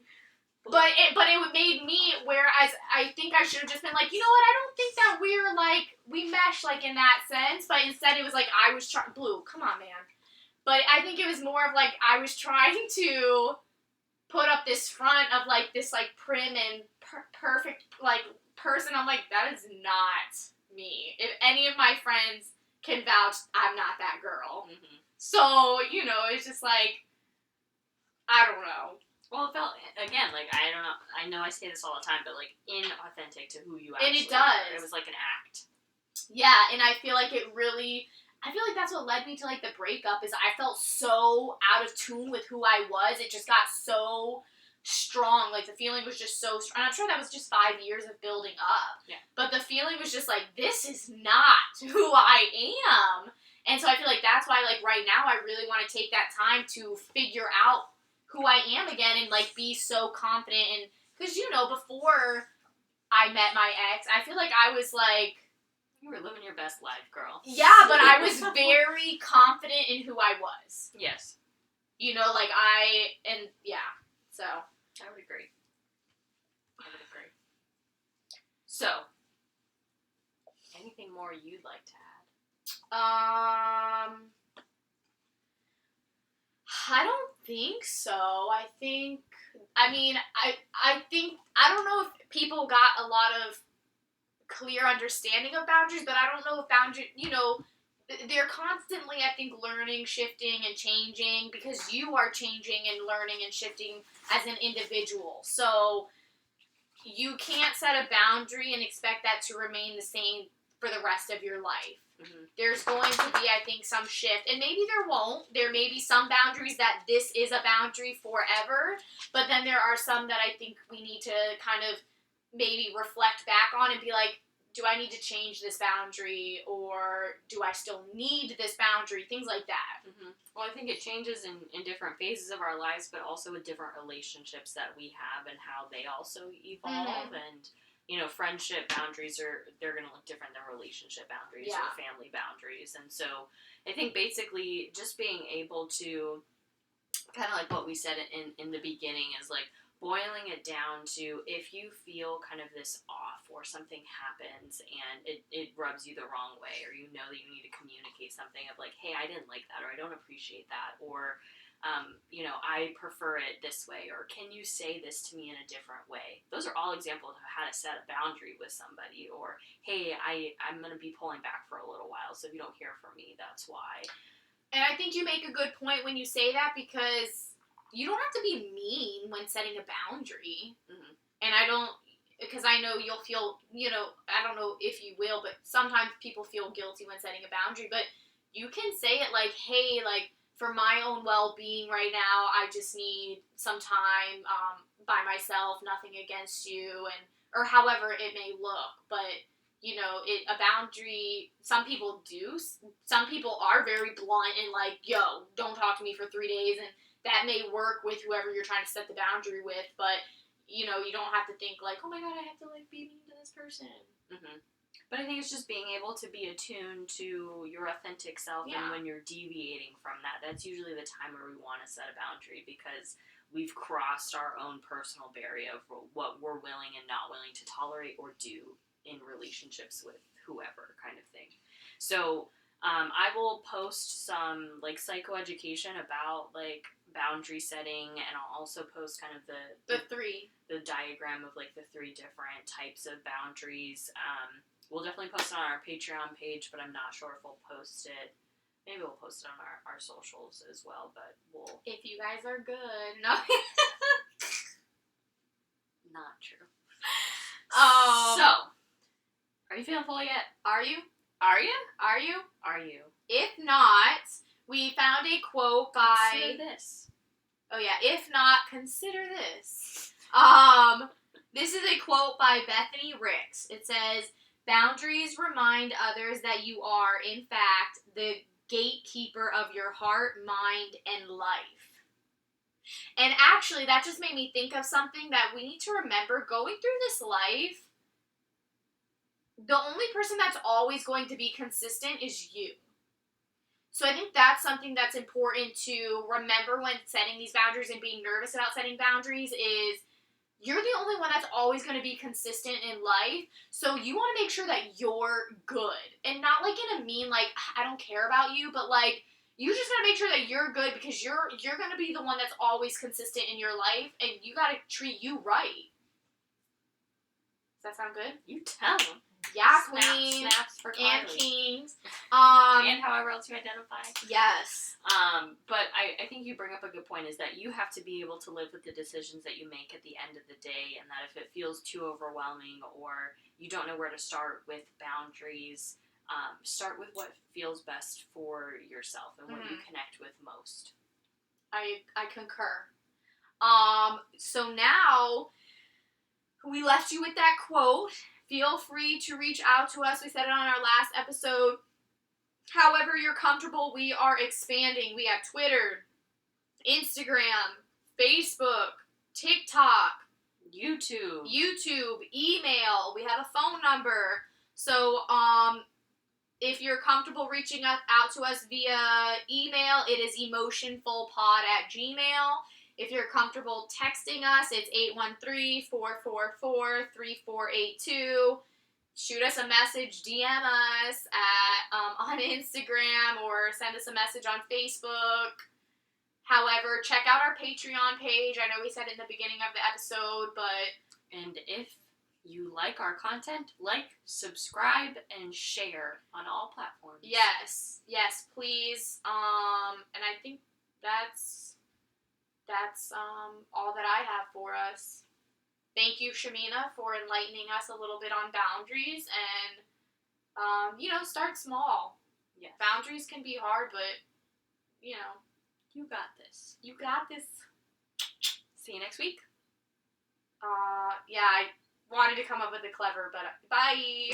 But it made me, whereas I think I should have just been like, you know what, I don't think that we mesh, like, in that sense, but instead it was like, Blue, come on, man. But I think it was more of, like, I was trying to put up this front of, like, this, like, prim and perfect, like, person. I'm like, that is not me. If any of my friends can vouch, I'm not that girl. Mm-hmm. So, you know, it's just like, I don't know. Well, it felt, again, like, I don't know, I know I say this all the time, but, like, inauthentic to who you actually And it does. are. It was like an act. Yeah, and I feel like I feel like that's what led me to, like, the breakup, is I felt so out of tune with who I was. It just got so strong. Like, the feeling was just so strong. And I'm sure that was just 5 years of building up. Yeah. But the feeling was just like, this is not who I am. And so I feel like that's why, like, right now I really want to take that time to figure out who I am again and, like, be so confident. And, because, you know, before I met my ex, I feel like I was, like, you were living your best life, girl. yeah, but I was very confident in who I was. Yes. You know, like, yeah, so. I would agree. So, anything more you'd like to add? I don't think so. I think, I don't know if people got a lot of clear understanding of boundaries, but I don't know if boundaries, you know, they're constantly, I think, learning, shifting, and changing, because you are changing and learning and shifting as an individual. So you can't set a boundary and expect that to remain the same for the rest of your life. Mm-hmm. There's going to be, I think, some shift, and maybe there won't. There may be some boundaries that this is a boundary forever, but then there are some that I think we need to kind of maybe reflect back on and be like, do I need to change this boundary, or do I still need this boundary? Things like that. Mm-hmm. Well, I think it changes in different phases of our lives, but also with different relationships that we have and how they also evolve. Mm-hmm. And, you know, friendship boundaries they're going to look different than relationship boundaries or family boundaries. And so I think basically just being able to, kind of like what we said in the beginning, is like, boiling it down to, if you feel kind of this off or something happens and it rubs you the wrong way, or you know that you need to communicate something of like, hey, I didn't like that, or I don't appreciate that, or, you know, I prefer it this way, or can you say this to me in a different way? Those are all examples of how to set a boundary with somebody. Or, hey, I'm going to be pulling back for a little while, so if you don't hear from me, that's why. And I think you make a good point when you say that, because you don't have to be mean when setting a boundary. Mm-hmm. And because I know you'll feel, you know, I don't know if you will, but sometimes people feel guilty when setting a boundary. But you can say it like, hey, like, for my own well-being right now, I just need some time by myself, nothing against you, or however it may look. But, you know, a boundary, some people do. Some people are very blunt and like, yo, don't talk to me for 3 days, and that may work with whoever you're trying to set the boundary with, but, you know, you don't have to think like, oh my god, I have to, like, be mean to this person. Mm-hmm. But I think it's just being able to be attuned to your authentic self, and when you're deviating from that, that's usually the time where we want to set a boundary, because we've crossed our own personal barrier of what we're willing and not willing to tolerate or do in relationships with whoever, kind of thing. So I will post some, like, psychoeducation about, like, boundary setting, and I'll also post kind of the diagram of, like, the 3 different types of boundaries. We'll definitely post it on our Patreon page, but I'm not sure if we'll post it. Maybe we'll post it on our socials as well, but we'll... If you guys are good. No. Not true. So, are you feeling full yet? Are you? Are you? Are you? Are you? If not, we found a quote by... Consider this. Oh yeah, if not, consider this. This is a quote by Bethany Ricks. It says, boundaries remind others that you are, in fact, the gatekeeper of your heart, mind, and life. And actually, that just made me think of something that we need to remember going through this life. The only person that's always going to be consistent is you. So I think that's something that's important to remember when setting these boundaries and being nervous about setting boundaries is you're the only one that's always going to be consistent in life. So you want to make sure that you're good. And not like in a mean, like, I don't care about you, but like, You just gotta make sure that you're good because you're gonna be the one that's always consistent in your life, and you gotta treat you right. Does that sound good? You tell them. Yeah, queen. Snaps for Carly. And kings. And however else you identify. Yes. But I think you bring up a good point, is that you have to be able to live with the decisions that you make at the end of the day, and that if it feels too overwhelming or you don't know where to start with boundaries, start with what feels best for yourself and what you connect with most. I concur. So now we left you with that quote. Feel free to reach out to us. We said it on our last episode. However you're comfortable, we are expanding. We have Twitter, Instagram, Facebook, TikTok, YouTube, email. We have a phone number. So, if you're comfortable reaching out to us via email, it is emotionfulpod@gmail.com. If you're comfortable texting us, it's 813-444-3482. Shoot us a message, DM us on Instagram, or send us a message on Facebook. However, check out our Patreon page. I know we said it in the beginning of the episode, but... And if you like our content, subscribe, and share on all platforms. Yes, please. And I think that's all that I have for us. Thank you, Shamina, for enlightening us a little bit on boundaries, and start small. Yes. Boundaries can be hard, but you got this. You got this. See you next week. I wanted to come up with a clever, but bye.